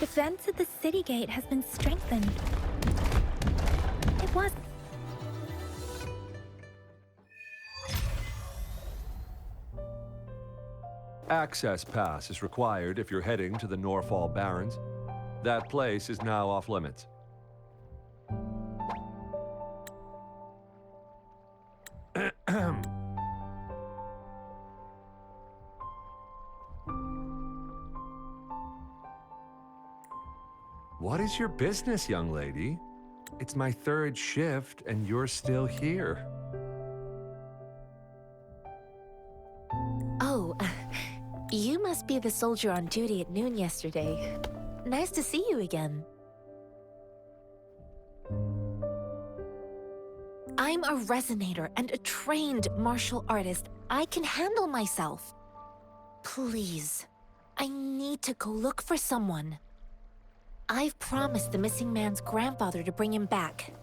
Defense at the city gate has been strengthened. It was... Access pass is required if you're heading to the Norfall Barrens. That place is now off limits. What is your business, young lady? It's my third shift, and you're still here. Oh, you must be the soldier on duty at noon yesterday. Nice to see you again. I'm a resonator and a trained martial artist. I can handle myself. Please, I need to go look for someone. I've promised the missing man's grandfather to bring him back.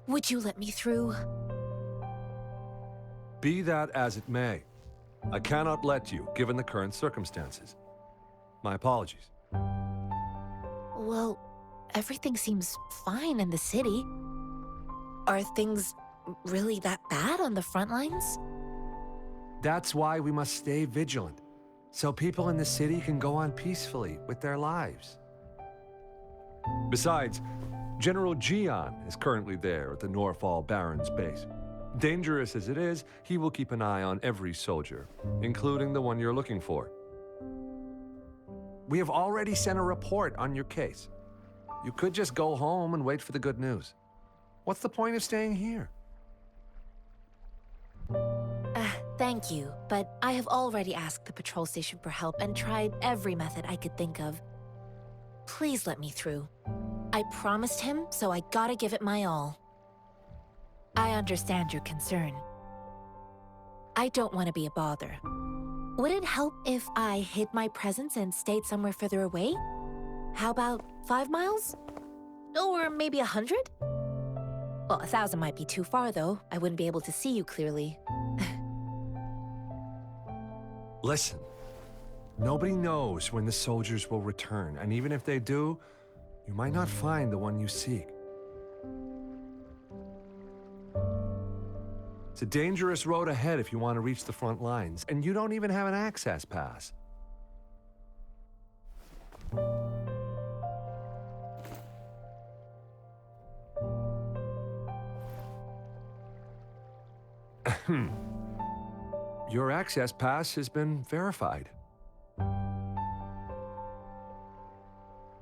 Would you let me through? Be that as it may, I cannot let you, given the current circumstances. My apologies. Well, everything seems fine in the city. Are things really that bad on the front lines? That's why we must stay vigilant, so people in the city can go on peacefully with their lives. Besides, General Gian is currently there at the Norfall Barrens base. Dangerous as it is, he will keep an eye on every soldier, including the one you're looking for. We have already sent a report on your case. You could just go home and wait for the good news. What's the point of staying here? Thank you, but I have already asked the patrol station for help and tried every method I could think of. Please let me through. I promised him, so I gotta give it my all. I understand your concern. I don't want to be a bother. Would it help if I hid my presence and stayed somewhere further away? How about 5 miles? Or maybe 100? Well, 1,000 might be too far, though. I wouldn't be able to see you clearly. Listen, nobody knows when the soldiers will return, and even if they do, you might not find the one you seek. It's a dangerous road ahead if you want to reach the front lines, and you don't even have an access pass. Your access pass has been verified.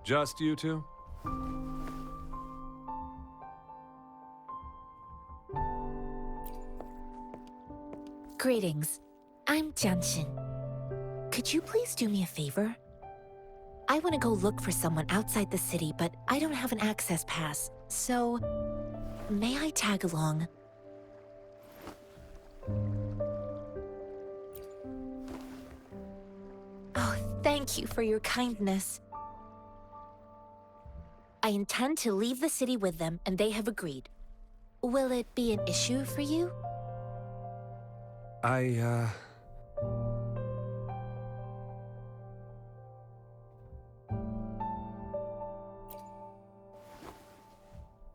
Just you two? Greetings. I'm Jianshin. Could you please do me a favor? I want to go look for someone outside the city, but I don't have an access pass, so may I tag along? Oh, thank you for your kindness. I intend to leave the city with them, and they have agreed. Will it be an issue for you?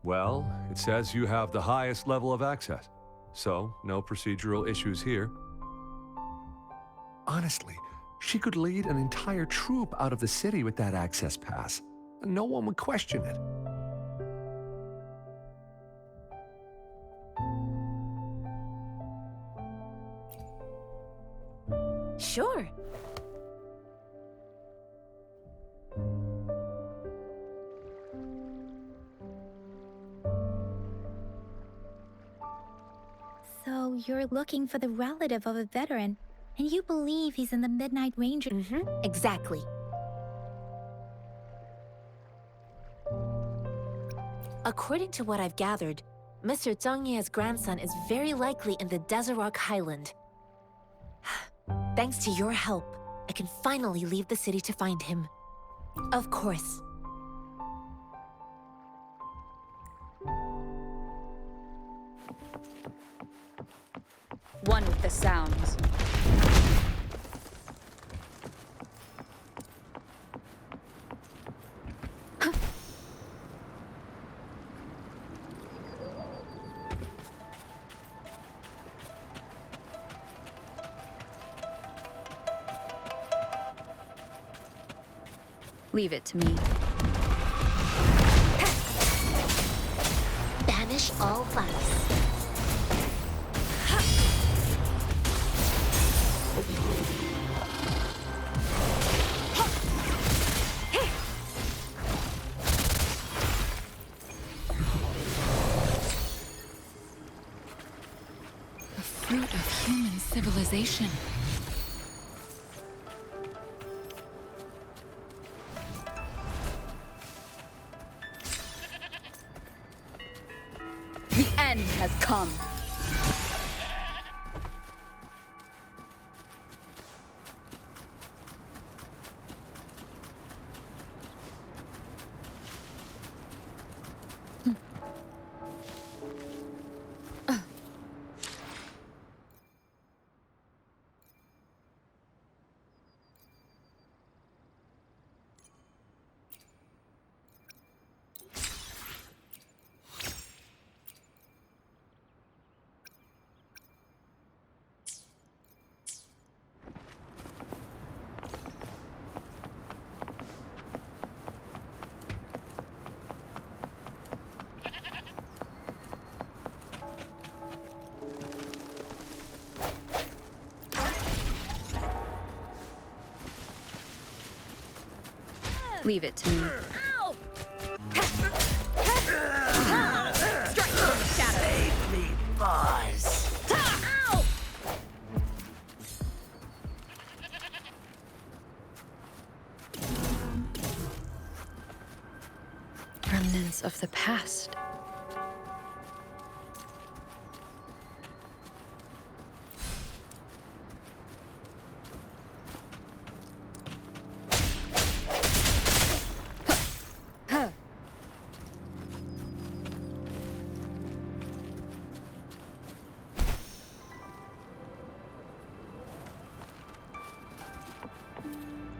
Well, it says you have the highest level of access, so no procedural issues here. Honestly, she could lead an entire troop out of the city with that access pass, and no one would question it. Sure. So you're looking for the relative of a veteran, and you believe he's in the Midnight Ranger... Exactly. According to what I've gathered, Mr. Zhang Ye's grandson is very likely in the Desert Highland. Thanks to your help, I can finally leave the city to find him. Of course. One with the sounds. Leave it to me. Banish all vice. The fruit of human civilization. The end has come. Leave it to me. Save me, boss. Remnants of the past.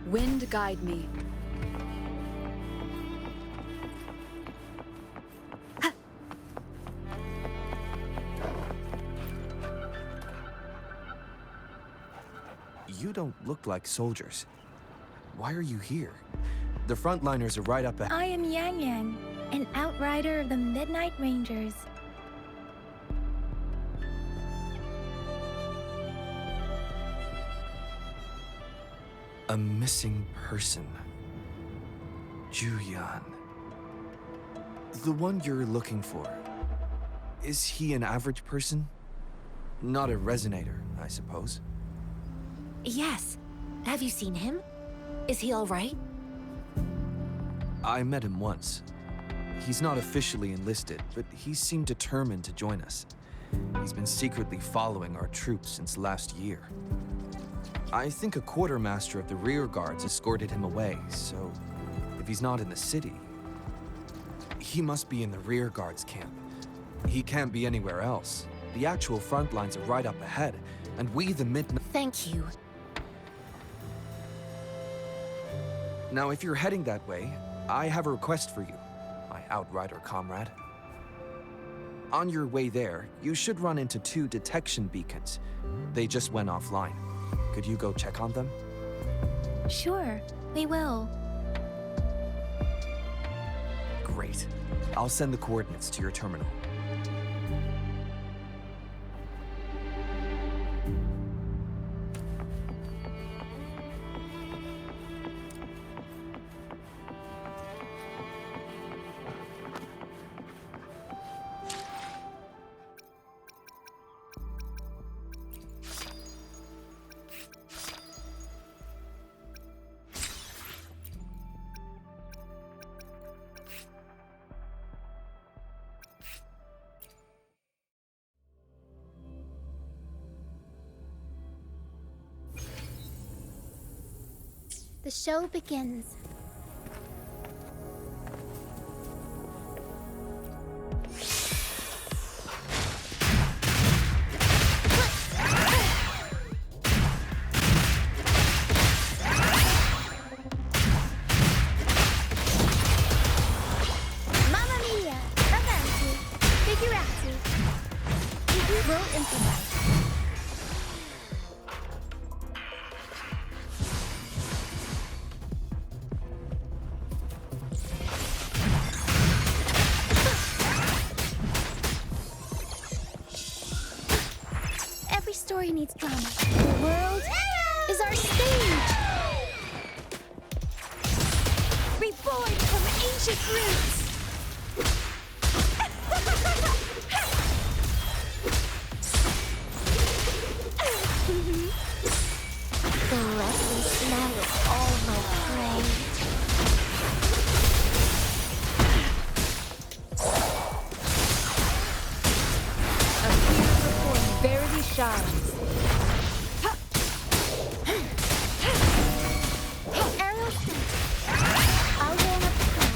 Wind guide me. You don't look like soldiers. Why are you here? The frontliners are right up ahead. I am Yang Yang, an outrider of the Midnight Rangers. A missing person. Juyan. The one you're looking for. Is he an average person? Not a resonator, I suppose. Yes. Have you seen him? Is he all right? I met him once. He's not officially enlisted, but he seemed determined to join us. He's been secretly following our troops since last year. I think a quartermaster of the rear guards escorted him away, so if he's not in the city, he must be in the rear guards camp. He can't be anywhere else. The actual front lines are right up ahead, and we, the Midnight... Thank you. Now, if you're heading that way, I have a request for you, my outrider comrade. On your way there, you should run into 2 detection beacons. They just went offline. Could you go check on them? Sure, we will. Great. I'll send the coordinates to your terminal. The show begins. Mamma mia! Avanti! Figurati! We will improvise. story needs drama. The world is our stage. Reborn from ancient roots. The lovely smell of all my prey. A beautiful form verily shines. Arrow sent. I'll warm up the crowd.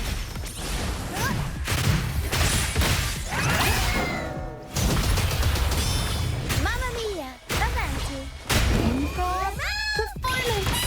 Mamma mia! Avanti! Improv performance!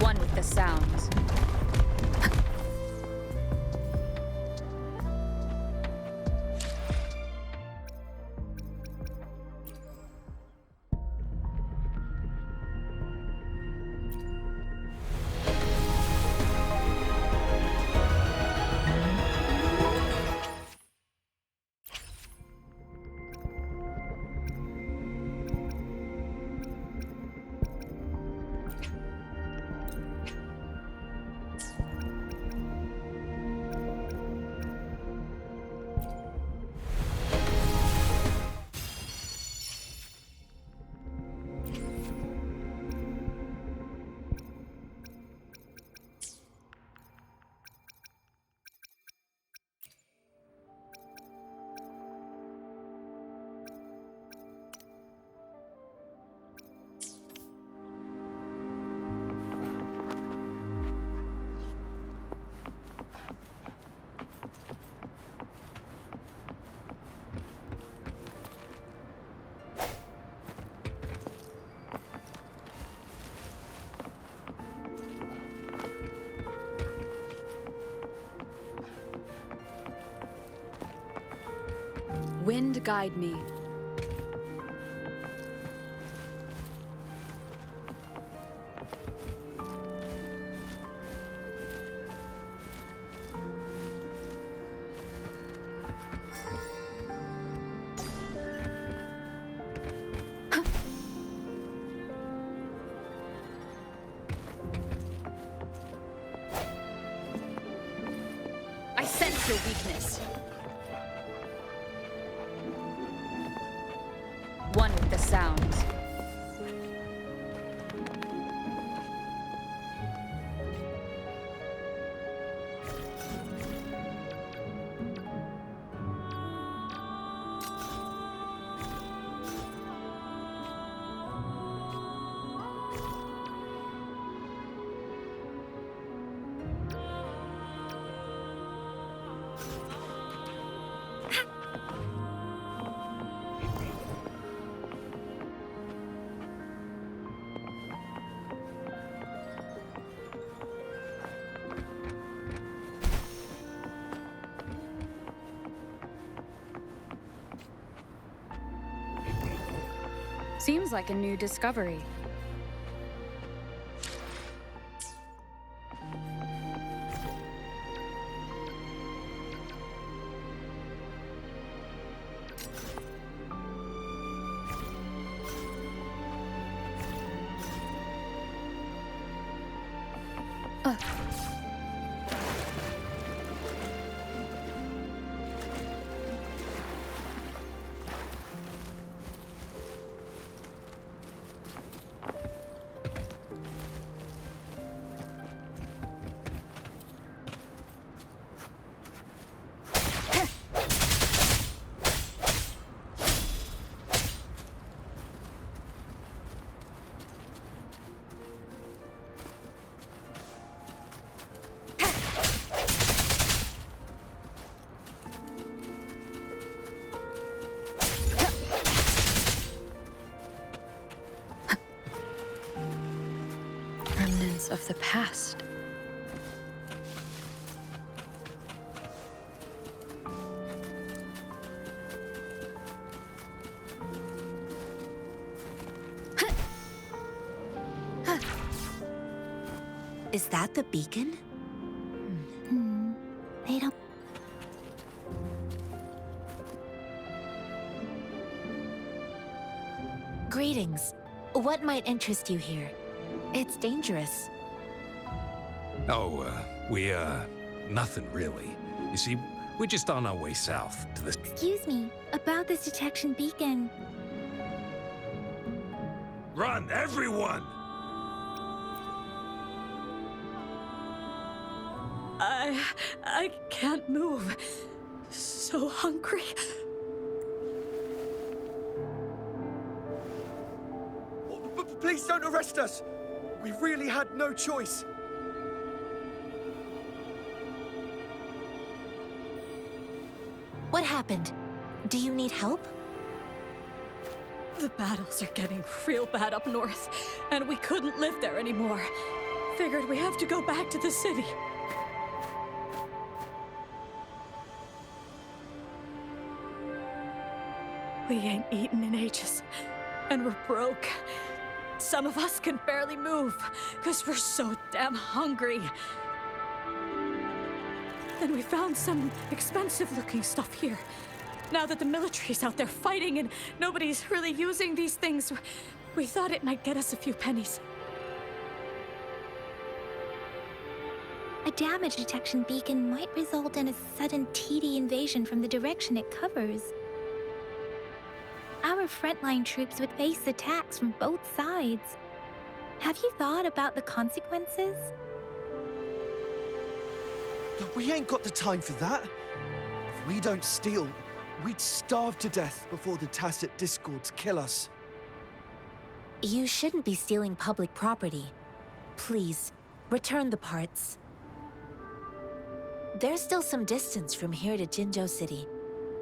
One with the sounds. Wind guide me. your weakness. One with the sounds. Seems like a new discovery. Remnants of the past. Is that the beacon? They don't. Greetings. What might interest you here? It's dangerous. Oh, nothing really. You see, we're just on our way south to the... Excuse me, about this detection beacon. Run, everyone! I can't move. So hungry. Please don't arrest us! We really had no choice. What happened? Do you need help? The battles are getting real bad up north, and we couldn't live there anymore. Figured we have to go back to the city. We ain't eaten in ages, and we're broke. Some of us can barely move, because we're so damn hungry. And we found some expensive-looking stuff here. Now that the military's out there fighting and nobody's really using these things, we thought it might get us a few pennies. A damage detection beacon might result in a sudden TD invasion from the direction it covers. Our frontline troops would face attacks from both sides. Have you thought about the consequences? We ain't got the time for that. If we don't steal, we'd starve to death before the Tacit Discords kill us. You shouldn't be stealing public property. Please, return the parts. There's still some distance from here to Jinzhou City.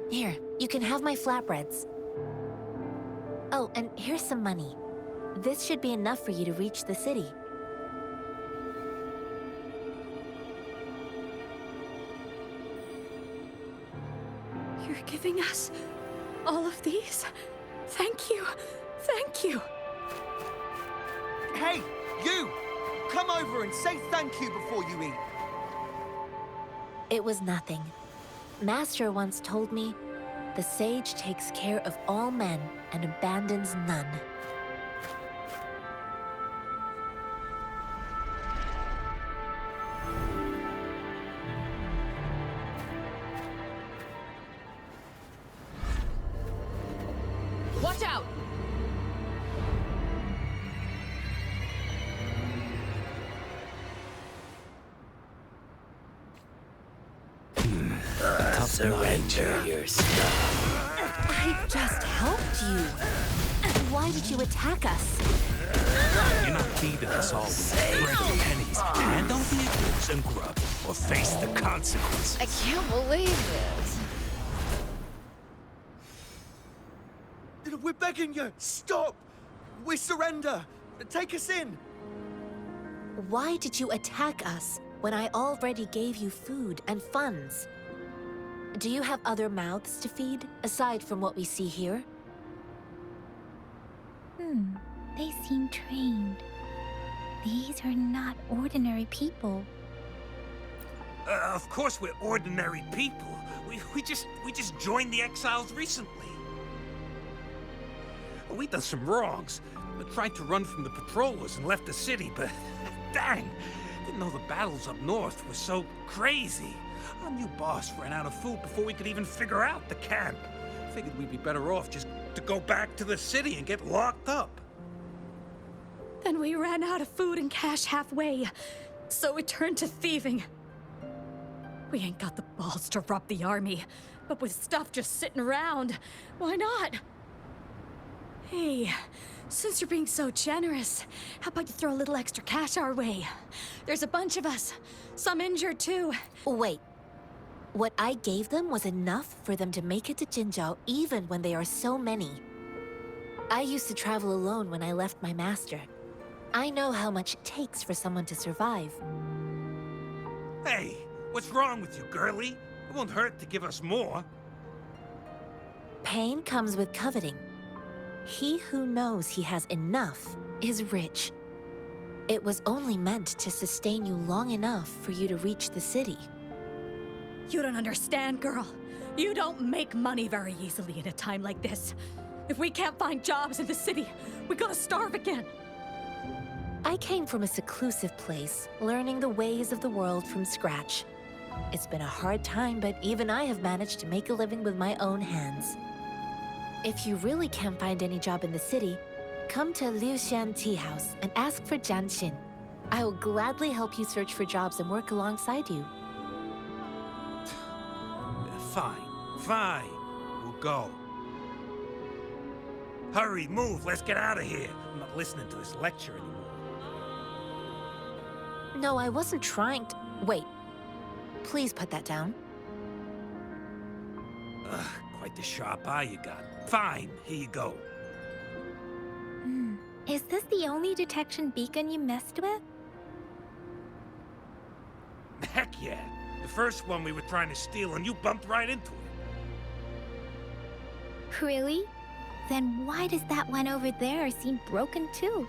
Here, you can have my flatbreads. Oh, and here's some money. This should be enough for you to reach the city. You're giving us all of these? Thank you. Thank you. Hey, you! Come over and say thank you before you eat. It was nothing. Master once told me, the sage takes care of all men and abandons none. Surrender your stuff. I just helped you. Why did you attack us? You're not feeding us all with bread and pennies. And don't be a goose and grub, or face the consequences. I can't believe this. We're begging you! Stop! We surrender! Take us in! Why did you attack us when I already gave you food and funds? Do you have other mouths to feed, aside from what we see here? They seem trained. These are not ordinary people. Of course we're ordinary people. We just joined the exiles recently. We done some wrongs. We tried to run from the patrollers and left the city, but dang, didn't know the battles up north were so crazy. Our new boss ran out of food before we could even figure out the camp. Figured we'd be better off just to go back to the city and get locked up. Then we ran out of food and cash halfway, so we turned to thieving. We ain't got the balls to rob the army, but with stuff just sitting around, why not? Hey, since you're being so generous, how about you throw a little extra cash our way? There's a bunch of us, some injured too. Wait. What I gave them was enough for them to make it to Jinzhou even when they are so many. I used to travel alone when I left my master. I know how much it takes for someone to survive. Hey, what's wrong with you, girlie? It won't hurt to give us more. Pain comes with coveting. He who knows he has enough is rich. It was only meant to sustain you long enough for you to reach the city. You don't understand, girl. You don't make money very easily in a time like this. If we can't find jobs in the city, we're gonna starve again. I came from a seclusive place, learning the ways of the world from scratch. It's been a hard time, but even I have managed to make a living with my own hands. If you really can't find any job in the city, come to Liu Xian Tea House and ask for Jian Xin. I will gladly help you search for jobs and work alongside you. Fine. We'll go. Hurry, move, let's get out of here. I'm not listening to this lecture anymore. No, I wasn't trying to... Wait. Please put that down. Quite the sharp eye you got. Fine, here you go. Is this the only detection beacon you messed with? Heck yeah. The first one we were trying to steal and you bumped right into it. Really? Then why does that one over there seem broken too?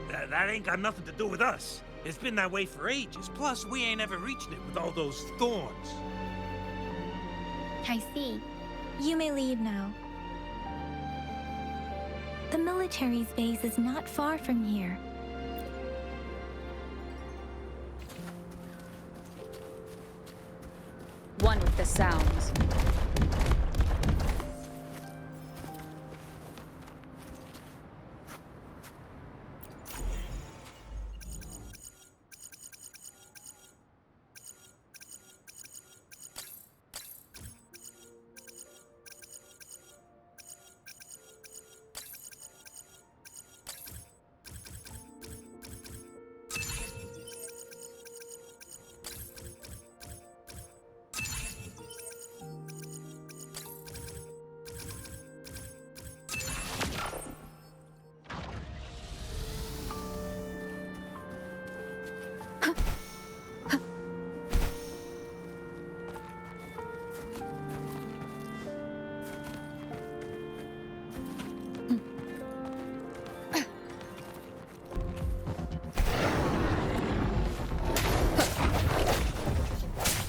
That ain't got nothing to do with us. It's been that way for ages. Plus, we ain't ever reaching it with all those thorns. I see. You may leave now. The military's base is not far from here. One with the sounds.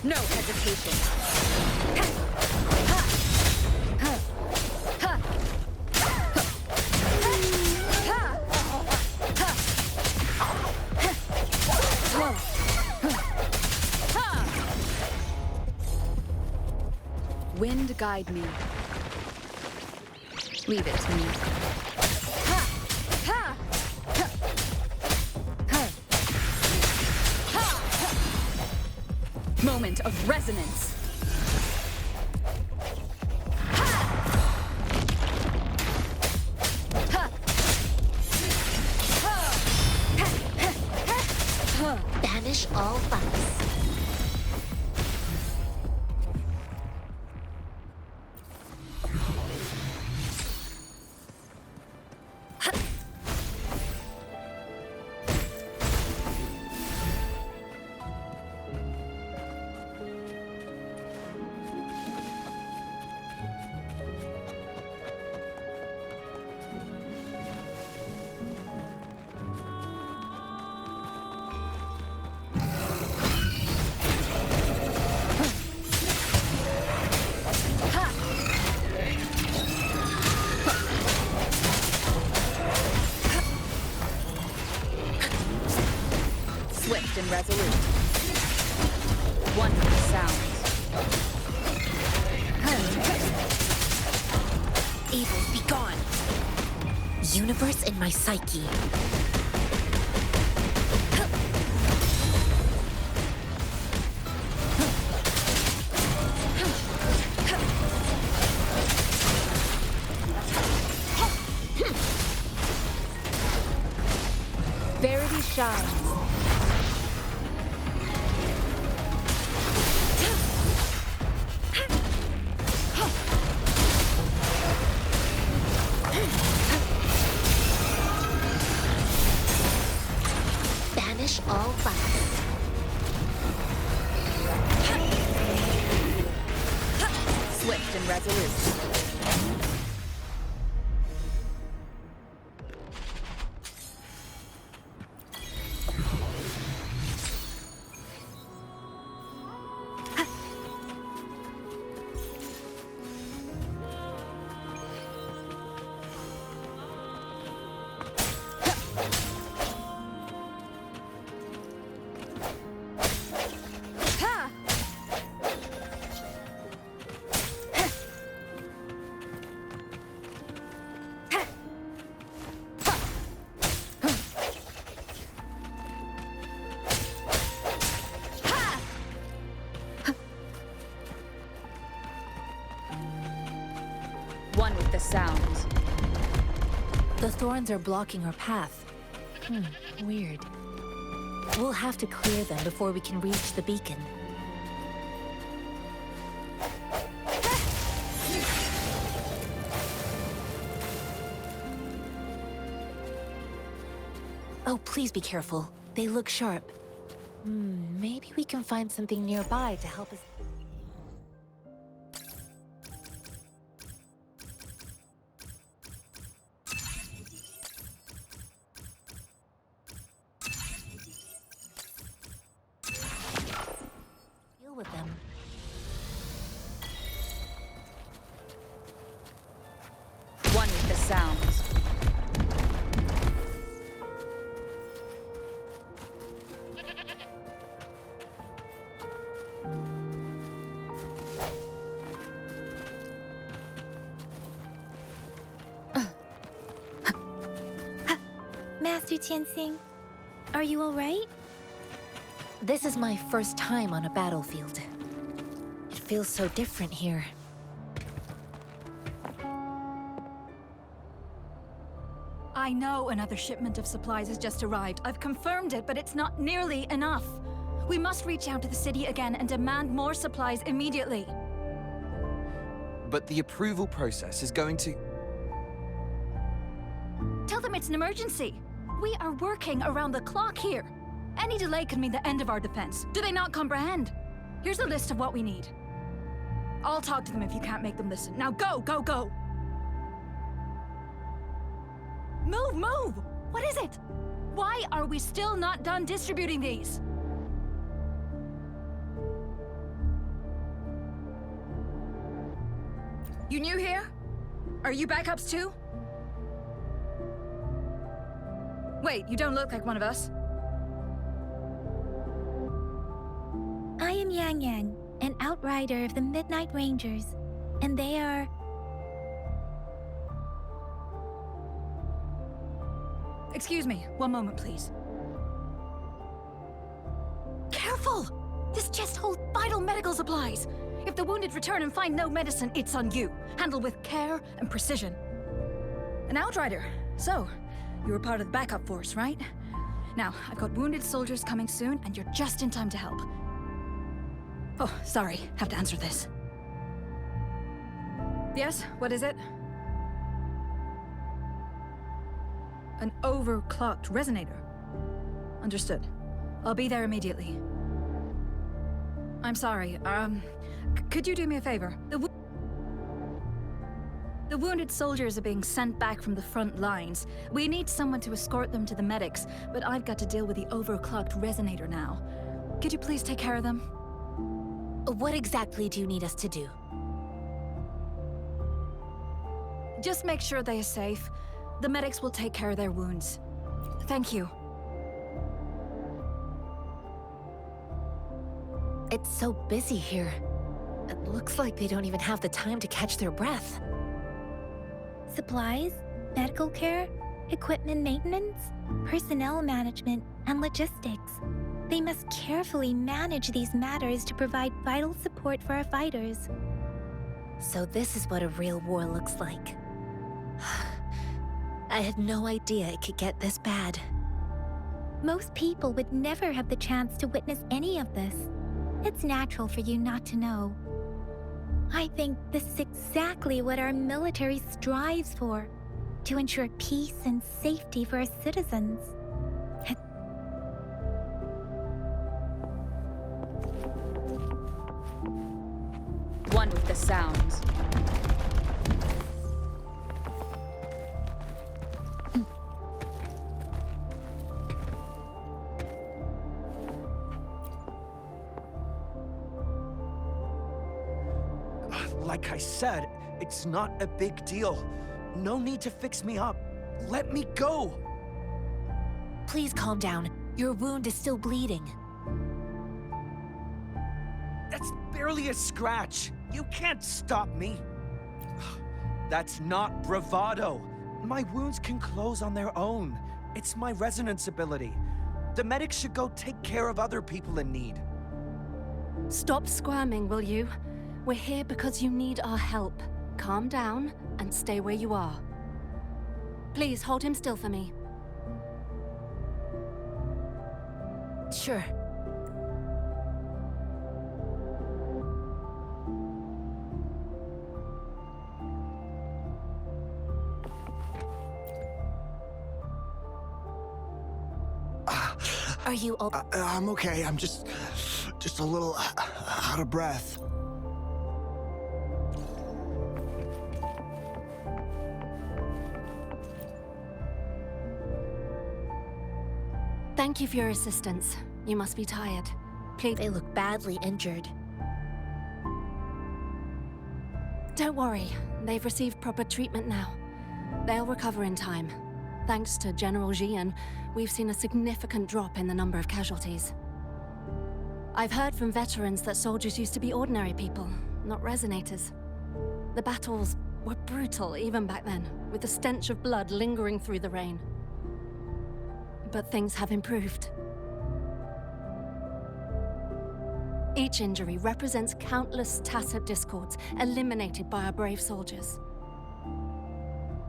No hesitation. Wind guide me. Leave it to me. Moment of resonance. Swift and resolute. One with the sounds. Evil, be gone! Universe in my psyche. Verity shines. Banish all vice. Swift and resolute. One with the sounds. The thorns are blocking our path. Weird. We'll have to clear them before we can reach the beacon. Oh, please be careful. They look sharp. Maybe we can find something nearby to help us. Deal with them. One with the sounds. Master Tianxing, are you all right? This is my first time on a battlefield. It feels so different here. I know another shipment of supplies has just arrived. I've confirmed it, but it's not nearly enough. We must reach out to the city again and demand more supplies immediately. But the approval process is going to... Tell them it's an emergency. We are working around the clock here. Any delay could mean the end of our defense. Do they not comprehend? Here's a list of what we need. I'll talk to them if you can't make them listen. Now go, go, go! Move, move! What is it? Why are we still not done distributing these? You new here? Are you backups too? Wait, you don't look like one of us. I am Yang Yang, an outrider of the Midnight Rangers, and they are... Excuse me, one moment, please. Careful! This chest holds vital medical supplies. If the wounded return and find no medicine, it's on you. Handle with care and precision. An outrider. So, you were part of the backup force, right? Now, I've got wounded soldiers coming soon, and you're just in time to help. Oh, sorry. Have to answer this. Yes, what is it? An overclocked resonator. Understood. I'll be there immediately. I'm sorry, could you do me a favor? The wounded soldiers are being sent back from the front lines. We need someone to escort them to the medics, but I've got to deal with the overclocked resonator now. Could you please take care of them? What exactly do you need us to do? Just make sure they are safe. The medics will take care of their wounds. Thank you. It's so busy here. It looks like they don't even have the time to catch their breath. Supplies, medical care, equipment maintenance, personnel management, and logistics. They must carefully manage these matters to provide vital support for our fighters. So this is what a real war looks like. I had no idea it could get this bad. Most people would never have the chance to witness any of this. It's natural for you not to know. I think this is exactly what our military strives for, to ensure peace and safety for our citizens. One with the sounds. Like I said, it's not a big deal. No need to fix me up. Let me go! Please calm down. Your wound is still bleeding. That's barely a scratch. You can't stop me. That's not bravado. My wounds can close on their own. It's my resonance ability. The medics should go take care of other people in need. Stop squirming, will you? We're here because you need our help. Calm down and stay where you are. Please hold him still for me. Sure. Are you all... I'm okay. I'm just a little out of breath. Thank you for your assistance. You must be tired. Please... They look badly injured. Don't worry. They've received proper treatment now. They'll recover in time. Thanks to General Jian, we've seen a significant drop in the number of casualties. I've heard from veterans that soldiers used to be ordinary people, not resonators. The battles were brutal even back then, with the stench of blood lingering through the rain. But things have improved. Each injury represents countless tacit discords eliminated by our brave soldiers.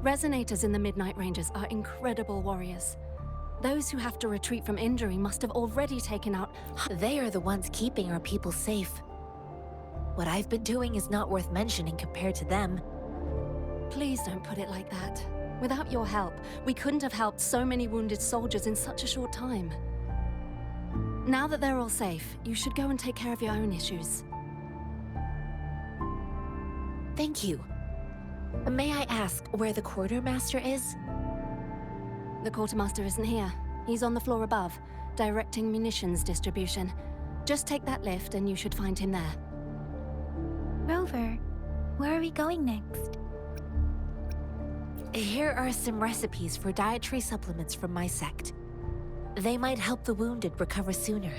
Resonators in the Midnight Rangers are incredible warriors. Those who have to retreat from injury must have already taken out... They are the ones keeping our people safe. What I've been doing is not worth mentioning compared to them. Please don't put it like that. Without your help, we couldn't have helped so many wounded soldiers in such a short time. Now that they're all safe, you should go and take care of your own issues. Thank you. May I ask where the quartermaster is? The quartermaster isn't here. He's on the floor above, directing munitions distribution. Just take that lift and you should find him there. Rover, where are we going next? Here are some recipes for dietary supplements from my sect. They might help the wounded recover sooner.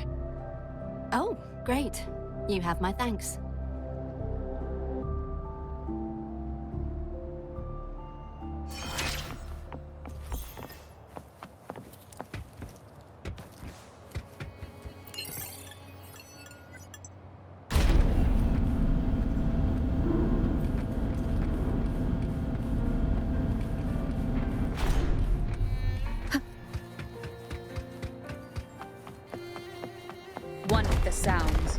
Oh, great. You have my thanks. One with the sounds.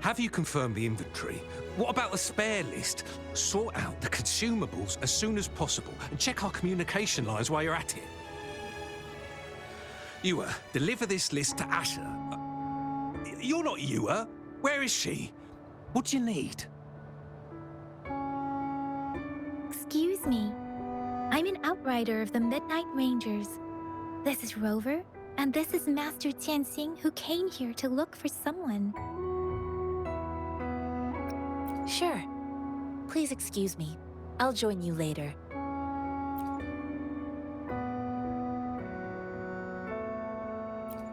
Have you confirmed the inventory? What about the spare list? Sort out the consumables as soon as possible and check our communication lines while you're at it. Yua, deliver this list to Asher. You're not Yua. Where is she? What do you need? Excuse me. I'm an outrider of the Midnight Rangers. This is Rover, and this is Master Tianxing, who came here to look for someone. Sure. Please excuse me. I'll join you later.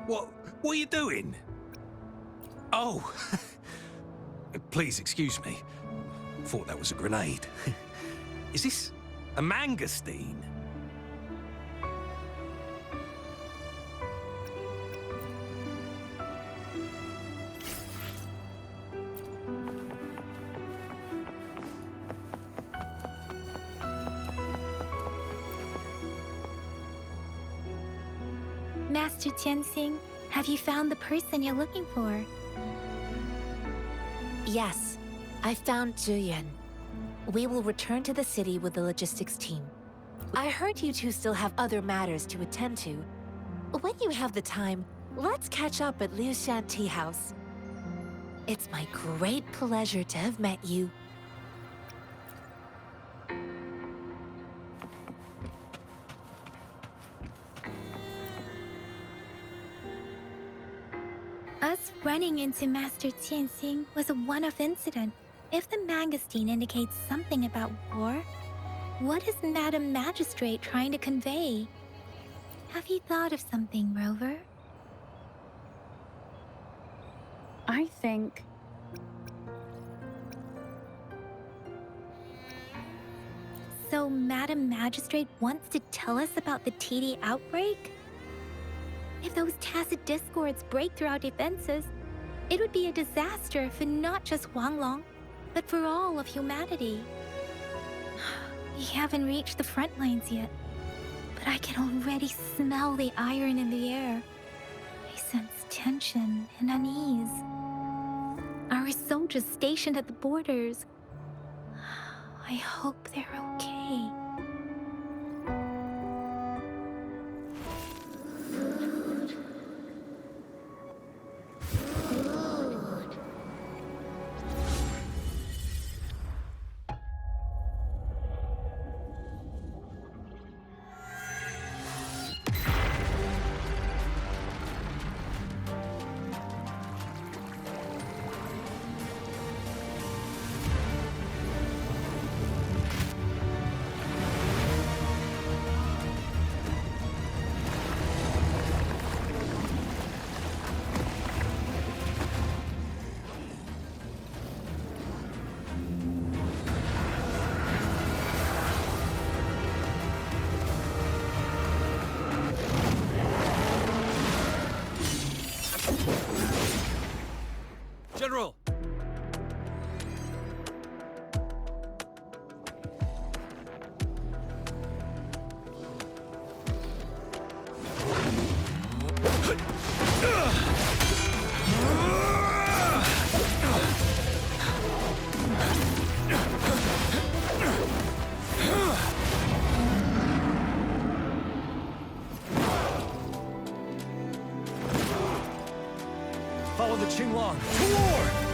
What are you doing? Oh, please excuse me. Thought that was a grenade. Is this a mangosteen? Master Tianxing, have you found the person you're looking for? Yes, I found Zhiyuan. We will return to the city with the logistics team. I heard you two still have other matters to attend to. When you have the time, let's catch up at Liu Shan Tea House. It's my great pleasure to have met you. Us running into Master Tianxing was a one-off incident. If the mangosteen indicates something about war, what is Madam Magistrate trying to convey? Have you thought of something, Rover? I think... So Madam Magistrate wants to tell us about the TD outbreak? If those tacit discords break through our defenses, it would be a disaster for not just Huanglong, but for all of humanity. We haven't reached the front lines yet, but I can already smell the iron in the air. I sense tension and unease. Our soldiers stationed at the borders. I hope they're okay. General! Follow the Qinglong to war!